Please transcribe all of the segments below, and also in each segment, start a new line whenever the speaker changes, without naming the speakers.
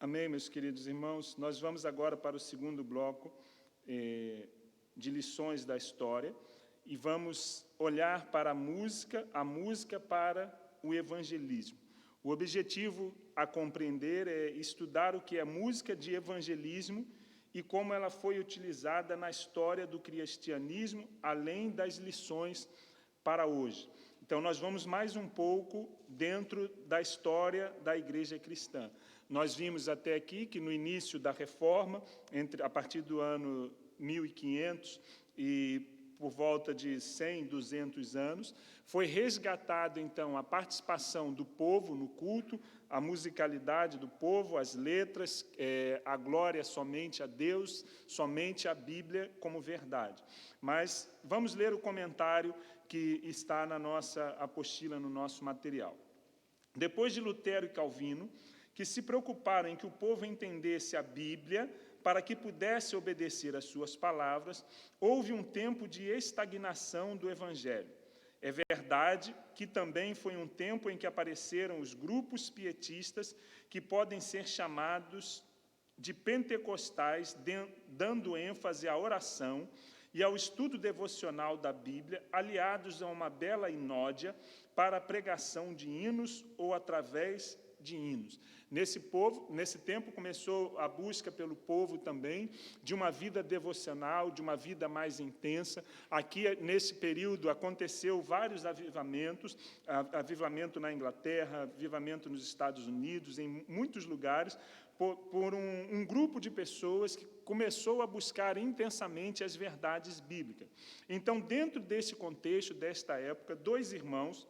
Amém, meus queridos irmãos. Nós vamos agora para o segundo bloco de lições da história e vamos olhar para a música para o evangelismo. O objetivo a compreender é estudar o que é música de evangelismo e como ela foi utilizada na história do cristianismo, além das lições para hoje. Então, nós vamos mais um pouco dentro da história da igreja cristã. Nós vimos até aqui que no início da Reforma, a partir do ano 1500 e por volta de 100, 200 anos, foi resgatado, então, a participação do povo no culto, a musicalidade do povo, as letras, a glória somente a Deus, somente a Bíblia como verdade. Mas vamos ler o comentário que está na nossa apostila, no nosso material. Depois de Lutero e Calvino, que se preocuparam em que o povo entendesse a Bíblia para que pudesse obedecer às suas palavras, houve um tempo de estagnação do Evangelho. É verdade que também foi um tempo em que apareceram os grupos pietistas que podem ser chamados de pentecostais, dando ênfase à oração e ao estudo devocional da Bíblia, aliados a uma bela inódia para a pregação de hinos ou através de hinos. Nesse tempo começou a busca pelo povo também de uma vida devocional, de uma vida mais intensa. Aqui, nesse período, aconteceu vários avivamentos, avivamento na Inglaterra, avivamento nos Estados Unidos, em muitos lugares, por um grupo de pessoas que começou a buscar intensamente as verdades bíblicas. Então, dentro desse contexto, desta época, dois irmãos,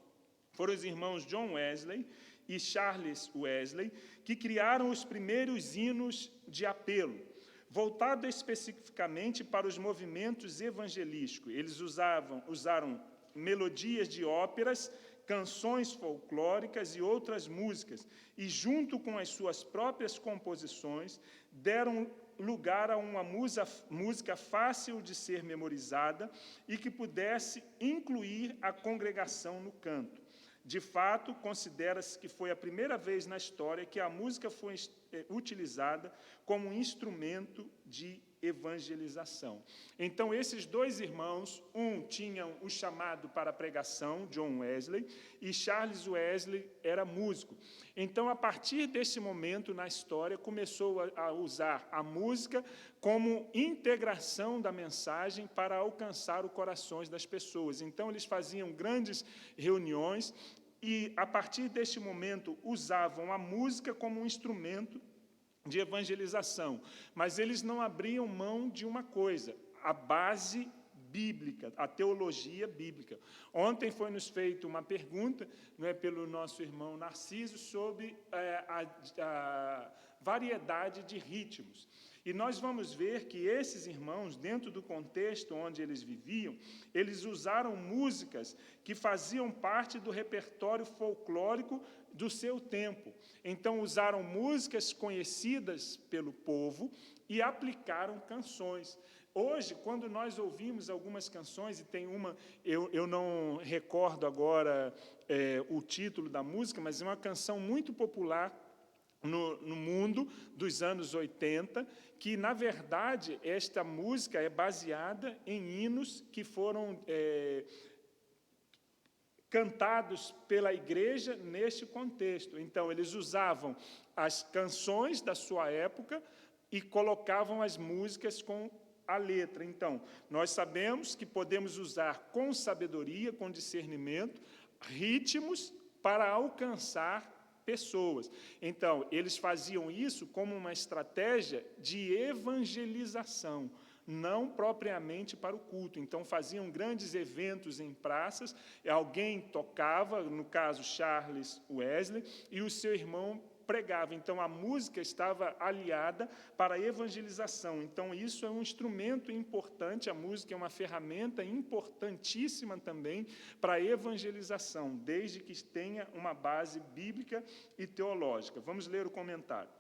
foram os irmãos John Wesley e Charles Wesley, que criaram os primeiros hinos de apelo, voltado especificamente para os movimentos evangelísticos. Eles usaram melodias de óperas, canções folclóricas e outras músicas, e junto com as suas próprias composições, deram lugar a uma música fácil de ser memorizada e que pudesse incluir a congregação no canto. De fato, considera-se que foi a primeira vez na história que a música foi utilizada como instrumento de evangelização. Então, esses dois irmãos, tinham o chamado para a pregação, John Wesley, e Charles Wesley era músico. Então, a partir desse momento na história, começou a usar a música como integração da mensagem para alcançar os corações das pessoas. Então, eles faziam grandes reuniões e, a partir deste momento, usavam a música como um instrumento de evangelização. Mas eles não abriam mão de uma coisa, a base bíblica, a teologia bíblica. Ontem foi-nos feita uma pergunta, pelo nosso irmão Narciso, sobre a variedade de ritmos. E nós vamos ver que esses irmãos, dentro do contexto onde eles viviam, eles usaram músicas que faziam parte do repertório folclórico do seu tempo. Então, usaram músicas conhecidas pelo povo e aplicaram canções. Hoje, quando nós ouvimos algumas canções, e tem uma, eu não recordo agora o título da música, mas é uma canção muito popular no mundo dos anos 80, que, na verdade, esta música é baseada em hinos que foram cantados pela igreja neste contexto. Então, eles usavam as canções da sua época e colocavam as músicas com a letra. Então, nós sabemos que podemos usar com sabedoria, com discernimento, ritmos para alcançar pessoas. Então, eles faziam isso como uma estratégia de evangelização, não propriamente para o culto. Então, faziam grandes eventos em praças, alguém tocava, no caso Charles Wesley, e o seu irmão pregava. Então, a música estava aliada para a evangelização. Então, isso é um instrumento importante, a música é uma ferramenta importantíssima também para a evangelização, desde que tenha uma base bíblica e teológica. Vamos ler o comentário.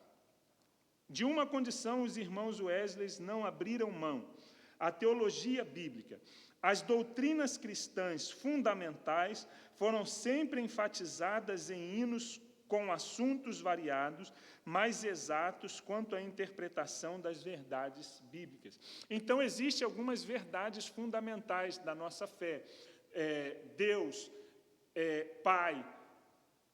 De uma condição, os irmãos Wesley não abriram mão: a teologia bíblica. As doutrinas cristãs fundamentais foram sempre enfatizadas em hinos com assuntos variados, mais exatos quanto à interpretação das verdades bíblicas. Então, existem algumas verdades fundamentais da nossa fé. Deus, Pai,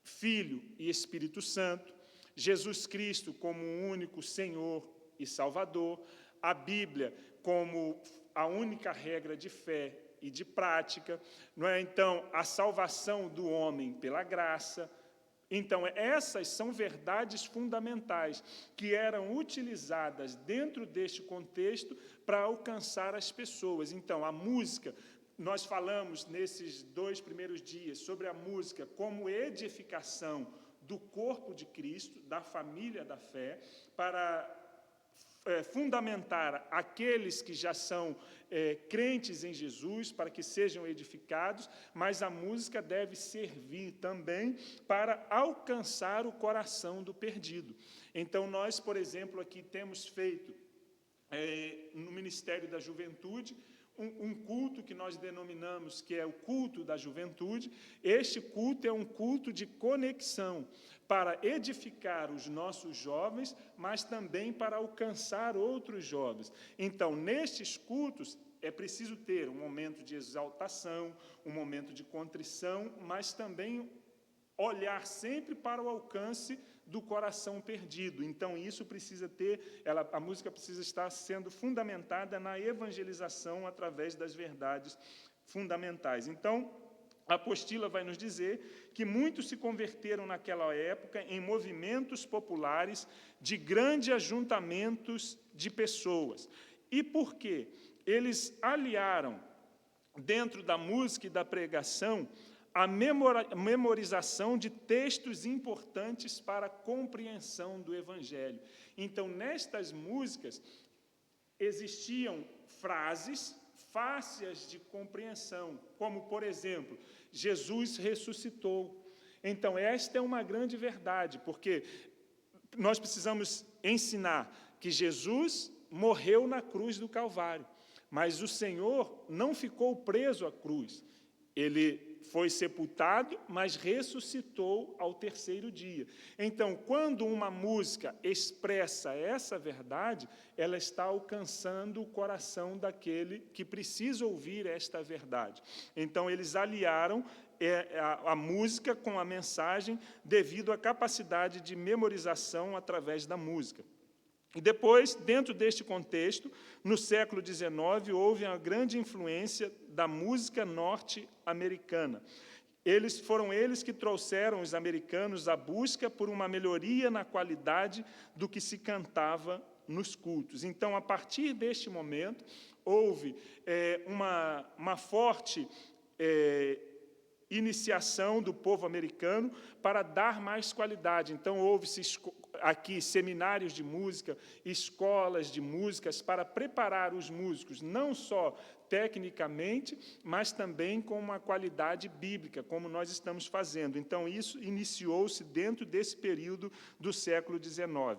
Filho e Espírito Santo, Jesus Cristo como o único Senhor e Salvador, a Bíblia como a única regra de fé e de prática, não é? Então, a salvação do homem pela graça. Então, essas são verdades fundamentais que eram utilizadas dentro deste contexto para alcançar as pessoas. Então, a música, nós falamos nesses 2 primeiros dias sobre a música como edificação do corpo de Cristo, da família da fé, para fundamentar aqueles que já são crentes em Jesus, para que sejam edificados, mas a música deve servir também para alcançar o coração do perdido. Então, nós, por exemplo, aqui temos feito, no Ministério da Juventude, um culto que nós denominamos que é o culto da juventude. Este culto é um culto de conexão para edificar os nossos jovens, mas também para alcançar outros jovens. Então, nestes cultos, é preciso ter um momento de exaltação, um momento de contrição, mas também olhar sempre para o alcance do coração perdido. Então, isso precisa ter, a música precisa estar sendo fundamentada na evangelização através das verdades fundamentais. Então, a apostila vai nos dizer que muitos se converteram naquela época em movimentos populares de grandes ajuntamentos de pessoas. E por quê? Eles aliaram, dentro da música e da pregação, a memorização de textos importantes para a compreensão do Evangelho. Então, nestas músicas, existiam frases fáceis de compreensão, como, por exemplo, Jesus ressuscitou. Então, esta é uma grande verdade, porque nós precisamos ensinar que Jesus morreu na cruz do Calvário, mas o Senhor não ficou preso à cruz. Ele foi sepultado, mas ressuscitou ao 3º dia. Então, quando uma música expressa essa verdade, ela está alcançando o coração daquele que precisa ouvir esta verdade. Então, eles aliaram a música com a mensagem devido à capacidade de memorização através da música. E depois, dentro deste contexto, no século XIX, houve uma grande influência da música norte-americana. Foram eles que trouxeram os americanos à busca por uma melhoria na qualidade do que se cantava nos cultos. Então, a partir deste momento, houve uma forte iniciação do povo americano para dar mais qualidade. Então, houve-se aqui seminários de música, escolas de músicas para preparar os músicos, não só tecnicamente, mas também com uma qualidade bíblica, como nós estamos fazendo. Então, isso iniciou-se dentro desse período do século XIX.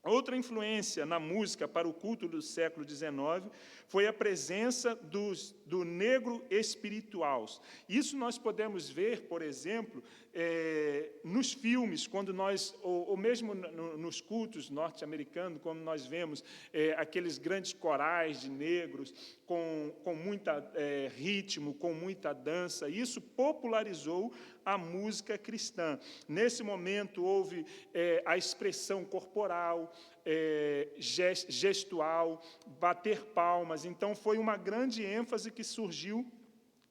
Outra influência na música para o culto do século XIX foi a presença do negro espiritual. Isso nós podemos ver, por exemplo, nos filmes, quando nós, ou mesmo nos cultos norte-americanos, quando nós vemos aqueles grandes corais de negros, com muita ritmo, com muita dança. Isso popularizou a música cristã. Nesse momento, houve a expressão corporal, gestual, bater palmas. Então, foi uma grande ênfase que surgiu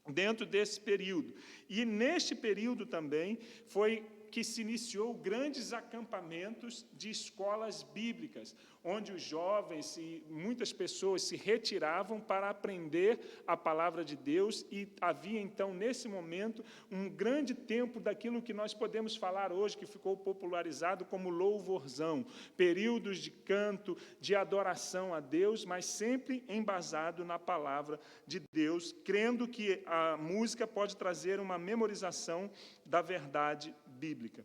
dentro desse período. E, neste período também, foi que se iniciou grandes acampamentos de escolas bíblicas, onde os jovens e muitas pessoas se retiravam para aprender a palavra de Deus, e havia, então, nesse momento, um grande tempo daquilo que nós podemos falar hoje, que ficou popularizado como louvorzão, períodos de canto, de adoração a Deus, mas sempre embasado na palavra de Deus, crendo que a música pode trazer uma memorização da verdade bíblica.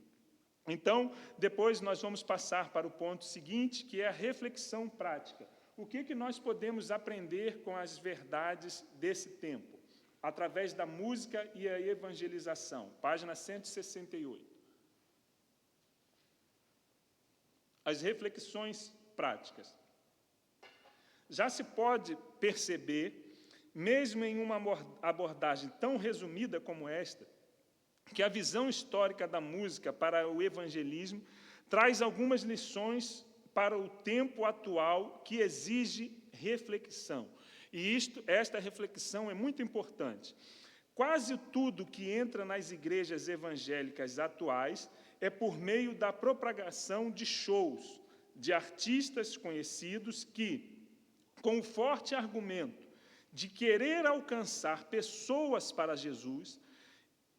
Então, depois nós vamos passar para o ponto seguinte, que é a reflexão prática. O que nós podemos aprender com as verdades desse tempo? Através da música e a evangelização. Página 168. as reflexões práticas. Já se pode perceber, mesmo em uma abordagem tão resumida como esta, que a visão histórica da música para o evangelismo traz algumas lições para o tempo atual que exige reflexão. E esta reflexão é muito importante. Quase tudo que entra nas igrejas evangélicas atuais é por meio da propagação de shows, de artistas conhecidos que, com o forte argumento de querer alcançar pessoas para Jesus,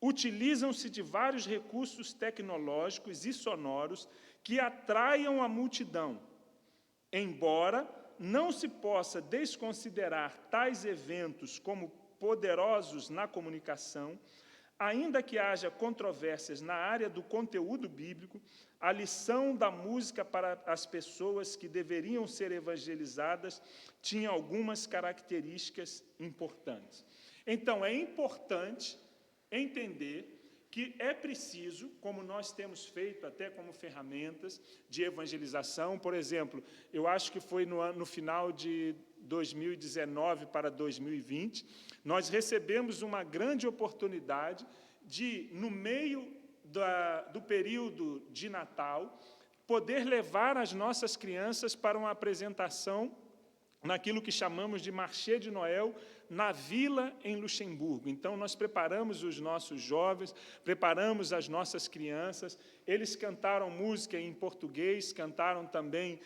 utilizam-se de vários recursos tecnológicos e sonoros que atraiam a multidão. Embora não se possa desconsiderar tais eventos como poderosos na comunicação, ainda que haja controvérsias na área do conteúdo bíblico, a lição da música para as pessoas que deveriam ser evangelizadas tinha algumas características importantes. Então, é importante entender que é preciso, como nós temos feito até como ferramentas de evangelização, por exemplo, eu acho que foi no final de 2019 para 2020, nós recebemos uma grande oportunidade de, no meio do período de Natal, poder levar as nossas crianças para uma apresentação naquilo que chamamos de Marché de Noel, na Vila, em Luxemburgo. Então, nós preparamos os nossos jovens, preparamos as nossas crianças, eles cantaram música em português, cantaram também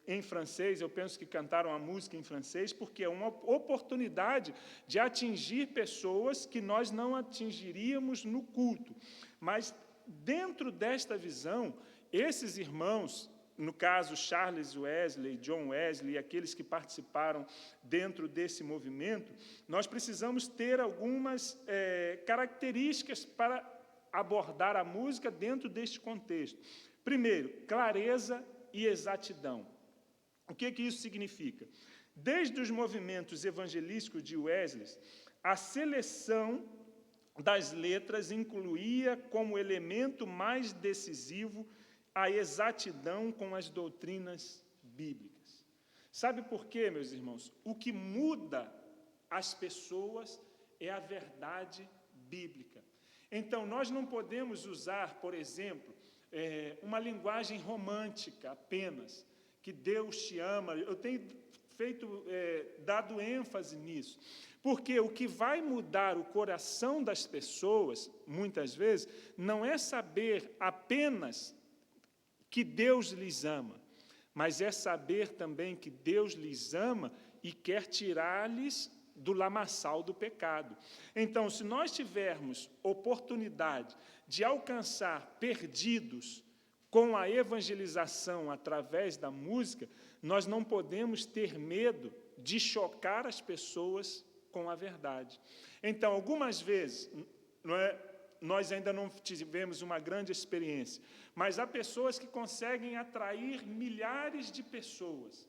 em francês, eu penso que cantaram a música em francês, porque é uma oportunidade de atingir pessoas que nós não atingiríamos no culto. Mas, dentro desta visão, esses irmãos, no caso, Charles Wesley, John Wesley, e aqueles que participaram dentro desse movimento, nós precisamos ter algumas características para abordar a música dentro deste contexto. Primeiro, clareza e exatidão. O que isso significa? Desde os movimentos evangelísticos de Wesley, a seleção das letras incluía como elemento mais decisivo a exatidão com as doutrinas bíblicas. Sabe por quê, meus irmãos? O que muda as pessoas é a verdade bíblica. Então, nós não podemos usar, por exemplo, uma linguagem romântica apenas, que Deus te ama. Eu tenho dado ênfase nisso, porque o que vai mudar o coração das pessoas, muitas vezes, não é saber apenas que Deus lhes ama, mas é saber também que Deus lhes ama e quer tirar-lhes do lamaçal do pecado. Então, se nós tivermos oportunidade de alcançar perdidos com a evangelização através da música, nós não podemos ter medo de chocar as pessoas com a verdade. Então, algumas vezes, nós ainda não tivemos uma grande experiência, mas há pessoas que conseguem atrair milhares de pessoas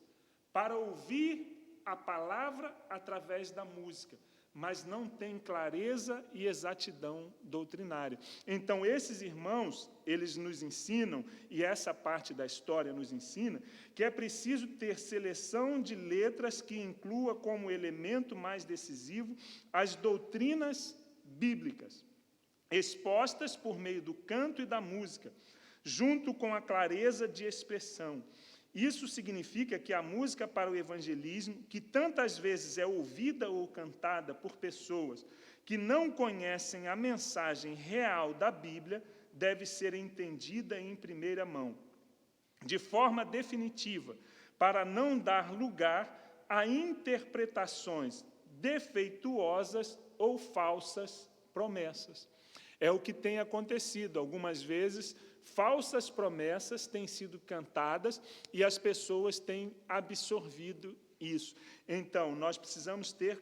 para ouvir a palavra através da música, mas não têm clareza e exatidão doutrinária. Então, esses irmãos, eles nos ensinam, e essa parte da história nos ensina, que é preciso ter seleção de letras que inclua como elemento mais decisivo as doutrinas bíblicas, expostas por meio do canto e da música, junto com a clareza de expressão. Isso significa que a música para o evangelismo, que tantas vezes é ouvida ou cantada por pessoas que não conhecem a mensagem real da Bíblia, deve ser entendida em primeira mão, de forma definitiva, para não dar lugar a interpretações defeituosas ou falsas promessas. É o que tem acontecido. Algumas vezes, falsas promessas têm sido cantadas e as pessoas têm absorvido isso. Então, nós precisamos ter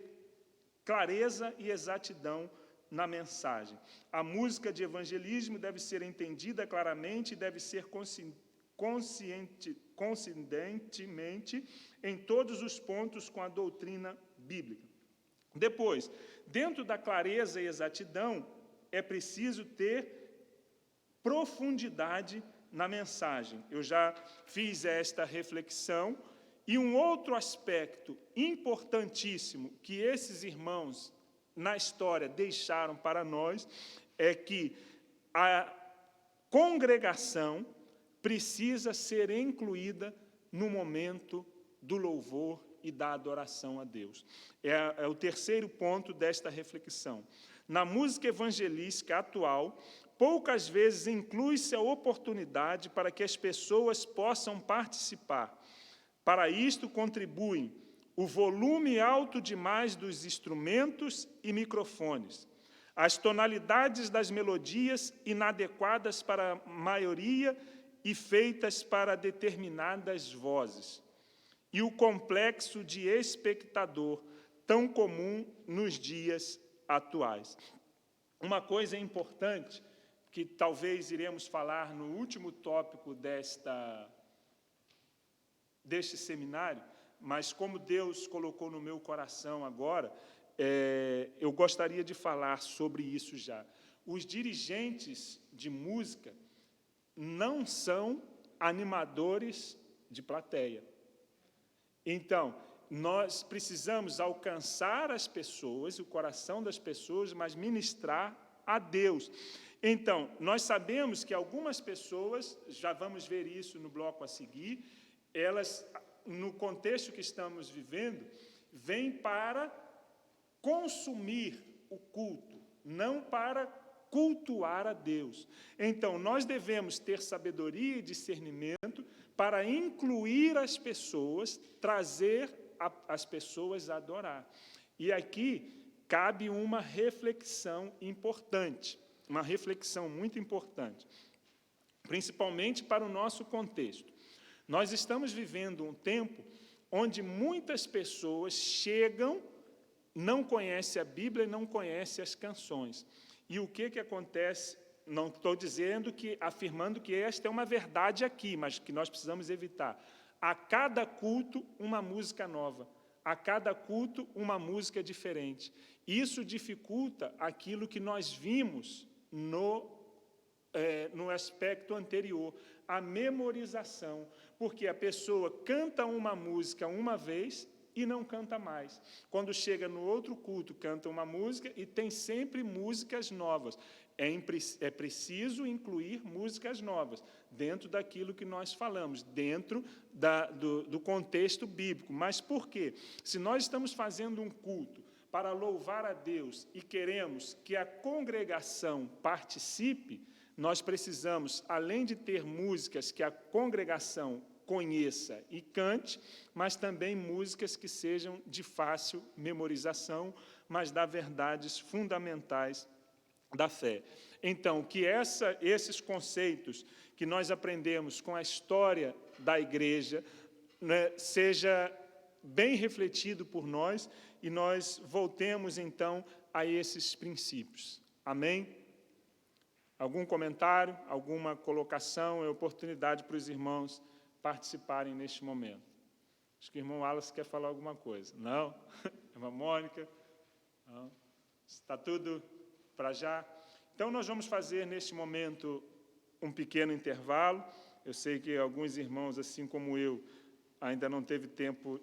clareza e exatidão na mensagem. A música de evangelismo deve ser entendida claramente e deve ser coincidentemente em todos os pontos com a doutrina bíblica. Depois, dentro da clareza e exatidão, é preciso ter profundidade na mensagem. Eu já fiz esta reflexão, e um outro aspecto importantíssimo que esses irmãos na história deixaram para nós é que a congregação precisa ser incluída no momento do louvor e da adoração a Deus. É o terceiro ponto desta reflexão. Na música evangelística atual, poucas vezes inclui-se a oportunidade para que as pessoas possam participar. Para isto contribuem o volume alto demais dos instrumentos e microfones, as tonalidades das melodias inadequadas para a maioria e feitas para determinadas vozes, e o complexo de espectador tão comum nos dias atuais. Uma coisa importante, que talvez iremos falar no último tópico deste seminário, mas como Deus colocou no meu coração agora, eu gostaria de falar sobre isso já. Os dirigentes de música não são animadores de plateia. Então, nós precisamos alcançar as pessoas, o coração das pessoas, mas ministrar a Deus. Então, nós sabemos que algumas pessoas, já vamos ver isso no bloco a seguir, elas, no contexto que estamos vivendo, vêm para consumir o culto, não para cultuar a Deus. Então, nós devemos ter sabedoria e discernimento para incluir as pessoas, trazer as pessoas a adorar. E aqui cabe uma reflexão importante, uma reflexão muito importante, principalmente para o nosso contexto. Nós estamos vivendo um tempo onde muitas pessoas chegam, não conhecem a Bíblia e não conhecem as canções. E o que acontece? Não estou afirmando que esta é uma verdade aqui, mas que nós precisamos evitar. A cada culto, uma música nova. A cada culto, uma música diferente. Isso dificulta aquilo que nós vimos no aspecto anterior, a memorização, porque a pessoa canta uma música uma vez e não canta mais. Quando chega no outro culto, canta uma música e tem sempre músicas novas. É preciso incluir músicas novas, dentro daquilo que nós falamos, dentro do contexto bíblico. Mas por quê? Se nós estamos fazendo um culto para louvar a Deus e queremos que a congregação participe, nós precisamos, além de ter músicas que a congregação conheça e cante, mas também músicas que sejam de fácil memorização, mas dá verdades fundamentais da fé. Então, que esses conceitos que nós aprendemos com a história da igreja, né, seja bem refletido por nós e nós voltemos, então, a esses princípios. Amém? Algum comentário, alguma colocação, é oportunidade para os irmãos participarem neste momento. Acho que o irmão Wallace quer falar alguma coisa. Não? Irmã Mônica? Não? Está tudo para já? Então, nós vamos fazer, neste momento, um pequeno intervalo. Eu sei que alguns irmãos, assim como eu, ainda não teve tempo